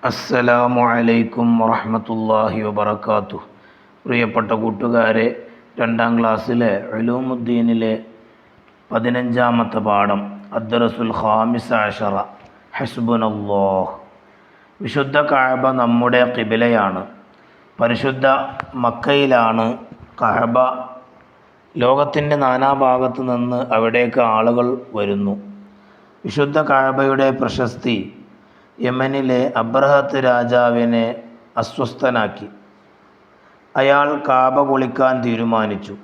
അസ്സലാമു അലൈക്കും വറഹ്മത്തുള്ളാഹി വബറകാതുഹു. പ്രിയപ്പെട്ട കൂട്ടുകാരെ, 2ാം ക്ലാസ്സിലെ ഉലൂമുദ്ദീനിലെ 15ാമത്തെ പാഠം അദ്ദറസുൽ ഖാമിസ അശറ ഹസ്ബുനല്ലാഹ്. വിശുദ്ധ കഅബ നമ്മുടെ ഖിബലയാണ്. പരിശുദ്ധ മക്കയിലാണ് കഅബ. ലോകത്തിൻ്റെ നാനാഭാഗത്തു നിന്ന് അവിടേക്ക് ആളുകൾ വരുന്നു. വിശുദ്ധ കഅബയുടെ പ്രശസ്തി യമനിലെ അബ്രഹത്ത് രാജാവിനെ അസ്വസ്ഥനാക്കി. അയാൾ കഅബ പൊളിക്കാൻ തീരുമാനിച്ചു.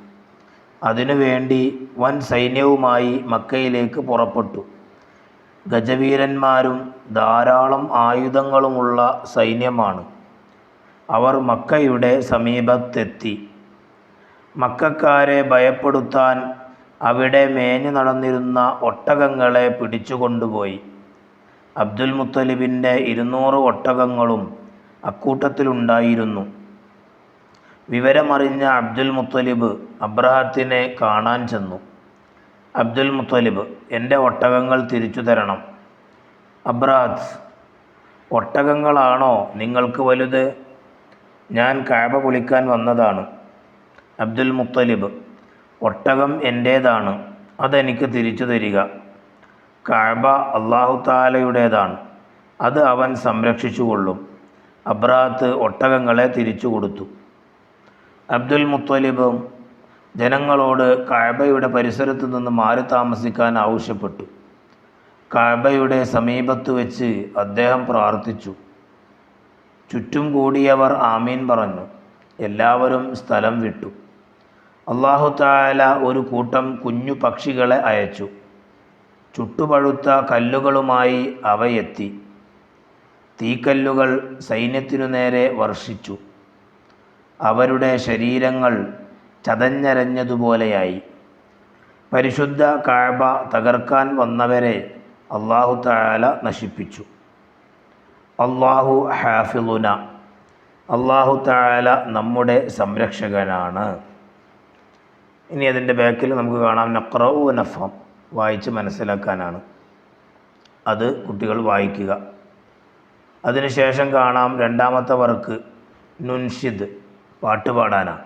അതിനുവേണ്ടി വൻ സൈന്യവുമായി മക്കയിലേക്ക് പുറപ്പെട്ടു. ഗജവീരന്മാരും ധാരാളം ആയുധങ്ങളുമുള്ള സൈന്യമാണ്. അവർ മക്കയുടെ സമീപത്തെത്തി. മക്കക്കാരെ ഭയപ്പെടുത്താൻ അവിടെ മേഞ്ഞു നടന്നിരുന്ന ഒട്ടകങ്ങളെ പിടിച്ചുകൊണ്ടുപോയി. അബ്ദുൽ മുത്തലിബിൻ്റെ 200 ഒട്ടകങ്ങളും അക്കൂട്ടത്തിലുണ്ടായിരുന്നു. വിവരമറിഞ്ഞ അബ്ദുൽ മുത്തലിബ് അബ്രഹത്തിനെ കാണാൻ ചെന്നു. അബ്ദുൽ മുത്തലിബ്, എൻ്റെ ഒട്ടകങ്ങൾ തിരിച്ചു തരണം. അബ്രഹത്ത്, ഒട്ടകങ്ങളാണോ നിങ്ങൾക്ക് വലുത്? ഞാൻ കഅബ പൊളിക്കാൻ വന്നതാണ്. അബ്ദുൽ മുത്തലിബ്, ഒട്ടകം എൻ്റേതാണ്, അതെനിക്ക് തിരിച്ചു തരിക. കഅബ അല്ലാഹു തആലയുടേതാണ്, അത് അവൻ സംരക്ഷിച്ചുകൊള്ളും. അബ്രഹത്ത് ഒട്ടകങ്ങളെ തിരിച്ചു കൊടുത്തു. അബ്ദുൽ മുത്തലിബും ജനങ്ങളോട് കഅബയുടെ പരിസരത്തു നിന്ന് മാറി താമസിക്കാൻ ആവശ്യപ്പെട്ടു. കഅബയുടെ സമീപത്ത് വെച്ച് അദ്ദേഹം പ്രാർത്ഥിച്ചു. ചുറ്റും കൂടിയവർ ആമീൻ പറഞ്ഞു. എല്ലാവരും സ്ഥലം വിട്ടു. അല്ലാഹു തആല ഒരു കൂട്ടം കുഞ്ഞു പക്ഷികളെ അയച്ചു. ചുട്ടുപഴുത്ത കല്ലുകളുമായി അവയെത്തി. തീക്കല്ലുകൾ സൈന്യത്തിനു നേരെ വർഷിച്ചു. അവരുടെ ശരീരങ്ങൾ ചതഞ്ഞരഞ്ഞതുപോലെയായി. പരിശുദ്ധ കഅബ തകർക്കാൻ വന്നവരെ അല്ലാഹു തആല നശിപ്പിച്ചു. അല്ലാഹു ഹാഫിളുന, അല്ലാഹു തആല നമ്മുടെ സംരക്ഷകനാണ്. ഇനി അതിൻ്റെ ബാക്കിൽ നമുക്ക് കാണാം നഖ്റഉ നഫ്ഹം, വായിച്ച് മനസ്സിലാക്കാനാണ്. അത് കുട്ടികൾ വായിക്കുക. അതിനുശേഷം കാണാം 2ാമത്തെ വർക്ക് നുൻഷിദ്, പാട്ട് പാടാനാണ്.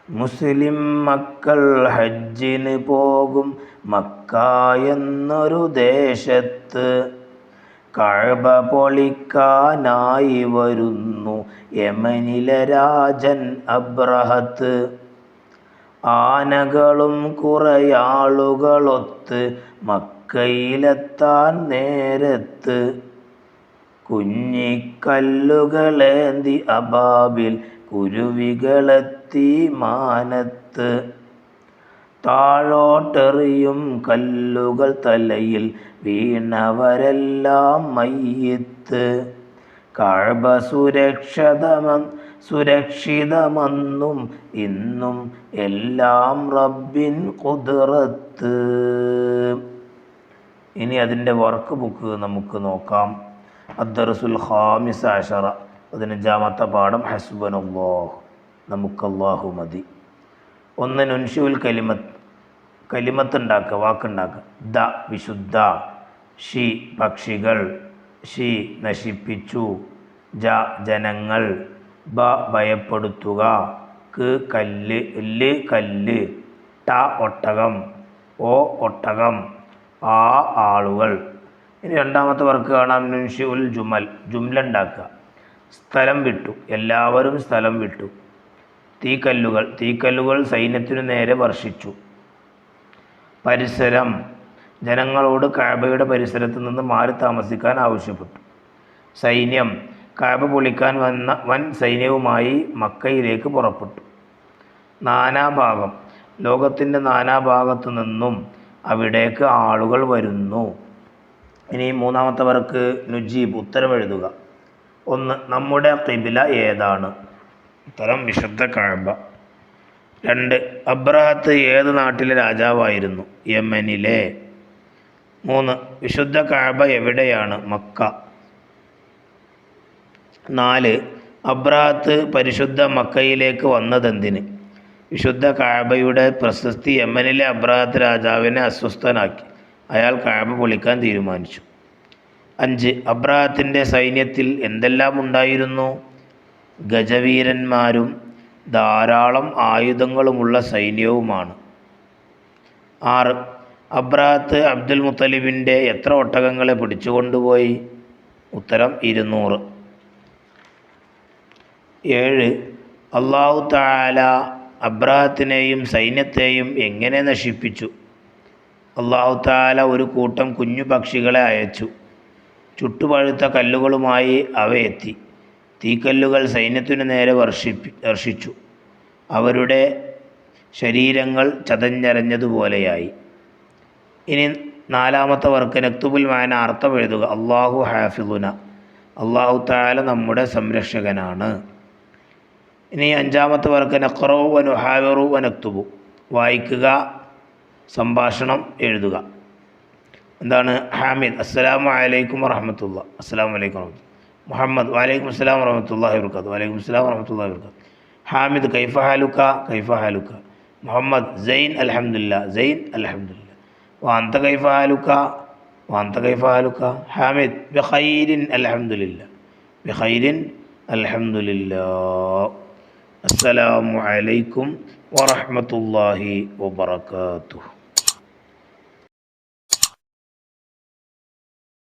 മുസ്ലിം മക്കൾ ഹജ്ജിന് പോകും മക്ക എന്നൊരു ദേശത്ത്, കഅബ പൊളിക്കാനായി വരുന്നു യമനിലെ രാജൻ അബ്രഹത്ത്. ആനകളും കുറയാളുകളൊത്ത് മക്കയിലെത്താൻ നേരത്ത്, കുഞ്ഞിക്കല്ലുകളേന്തി അബാബിൽ കുരുവികളെത്തി മാനത്ത്. താഴോട്ടെറിയും കല്ലുകൾ തലയിൽ വീണവരെല്ലാം മയ്യിത്ത്. കഅബ സുരക്ഷിതമെന്നും ഇന്നും എല്ലാം റബ്ബിൻ ഖുദ്റത്ത്. ഇനി അതിൻ്റെ വർക്ക് ബുക്ക് നമുക്ക് നോക്കാം. അദ്ദറസുൽ ഖാമിസ അശറ, 15ാമത്തെ പാഠം ഹസ്ബുനല്ലാഹ്, നമുക്കല്ലാഹു മതി. 1 നുൻഷിഉൽ കലിമത്ത് ഉണ്ടാക്കുക, വാക്കുണ്ടാക്കുക. ദ വിശുദ്ധ, ഷി പക്ഷികൾ, ഷി നശിപ്പിച്ചു, ജ ജനങ്ങൾ, ബ ഭയപ്പെടുത്തുക, ക്ക് കല്ല്, ല് കല്ല്, ട ഒട്ടകം, ഓ ഒട്ടകം, ആ ആളുകൾ. ഇനി 2ാമത്തെ വർക്ക് കാണാം നുൻഷിഉൽ ജുംല ഉണ്ടാക്കുക. സ്ഥലം വിട്ടു, എല്ലാവരും സ്ഥലം വിട്ടു. തീക്കല്ലുകൾ സൈന്യത്തിനു നേരെ വർഷിച്ചു. പരിസരം, ജനങ്ങളോട് കഅബയുടെ പരിസരത്ത് നിന്ന് മാറി താമസിക്കാൻ ആവശ്യപ്പെട്ടു. സൈന്യം, കഅബ പൊളിക്കാൻ വന്ന വൻ സൈന്യവുമായി മക്കയിലേക്ക് പുറപ്പെട്ടു. നാനാഭാഗം, ലോകത്തിൻ്റെ നാനാഭാഗത്തു നിന്നും അവിടേക്ക് ആളുകൾ വരുന്നു. ഇനി 3ാമത്തെ വർക്ക് നുജീബ്, ഉത്തരം എഴുതുക. 1 നമ്മുടെ ഖിബില ഏതാണ്? ഉത്തരം വിശുദ്ധ കഅബ. 2 അബ്രഹത്ത് ഏത് നാട്ടിലെ രാജാവായിരുന്നു? യമനിലെ. 3 വിശുദ്ധ കഅബ എവിടെയാണ്? മക്ക. 4 അബ്രഹത്ത് പരിശുദ്ധ മക്കയിലേക്ക് വന്നതെന്തിന്? വിശുദ്ധ കഅബയുടെ പ്രശസ്തി യമനിലെ അബ്രഹത്ത് രാജാവിനെ അസ്വസ്ഥനാക്കി. അയാൾ കഅബ പൊളിക്കാൻ തീരുമാനിച്ചു. 5. അബ്രാഹത്തിൻ്റെ സൈന്യത്തിൽ എന്തെല്ലാം ഉണ്ടായിരുന്നു? ഗജവീരന്മാരും ധാരാളം ആയുധങ്ങളുമുള്ള സൈന്യവുമാണ്. 6. അബ്രാഹത്ത് അബ്ദുൽ മുത്തലിബിൻ്റെ എത്ര ഒട്ടകങ്ങളെ പിടിച്ചുകൊണ്ടുപോയി? ഉത്തരം 200. 7. അല്ലാഹു തആല അബ്രാഹത്തിനെയും സൈന്യത്തെയും എങ്ങനെ നശിപ്പിച്ചു? അല്ലാഹു തആല ഒരു കൂട്ടം കുഞ്ഞു പക്ഷികളെ അയച്ചു. ചുട്ടുപഴുത്ത കല്ലുകളുമായി അവ എത്തി. തീക്കല്ലുകൾ സൈന്യത്തിനു നേരെ വർഷിച്ചു. അവരുടെ ശരീരങ്ങൾ ചതഞ്ഞരഞ്ഞതുപോലെയായി. ഇനി 4-ാമത്തെ വർക്ക് നക്തുബുൽ മാന, അർത്ഥം എഴുതുക. അല്ലാഹു ഹാഫിളുന, അല്ലാഹു തആല നമ്മുടെ സംരക്ഷകനാണ്. ഇനി 5-ാമത്തെ വർക്ക് നഖറഉ വ നുഹാവിറു വ നക്തുബു, വായിക്കുക, സംഭാഷണം എഴുതുക. എന്താണ്? ഹാമിദ് അസ്സലാമു അലൈക്കും വറഹ്മത്തുള്ളാഹി, അസ്സലാമു അലൈക്കും വറഹ്മത്തുള്ളാഹി. മുഹമ്മദ് വലൈക്കും അസ്സലാം വറഹ്മത്തുള്ളാഹി വബറകാതുഹു, വലൈക്കും അസ്സലാം വറഹ്മത്തുള്ളാഹി വബറകാതുഹു. ഹാമിദ് കൈഫ ഹാലുക, കൈഫ ഹാലുക. മുഹമ്മദ് സൈൻ അൽഹംദുലില്ലാ, സൈൻ അൽഹംദുലില്ലാ. വഅൻത കൈഫ ഹാലുക, വഅൻത കൈഫ ഹാലുക. ഹാമിദ് ബിഖൈരിൻ അൽഹംദുലില്ലാ, ബിഖൈരിൻ അൽഹംദുലില്ലാ. അസ്സലാമു അലൈക്കും വറഹ്മത്തുള്ളാഹി വബറകാതുഹു.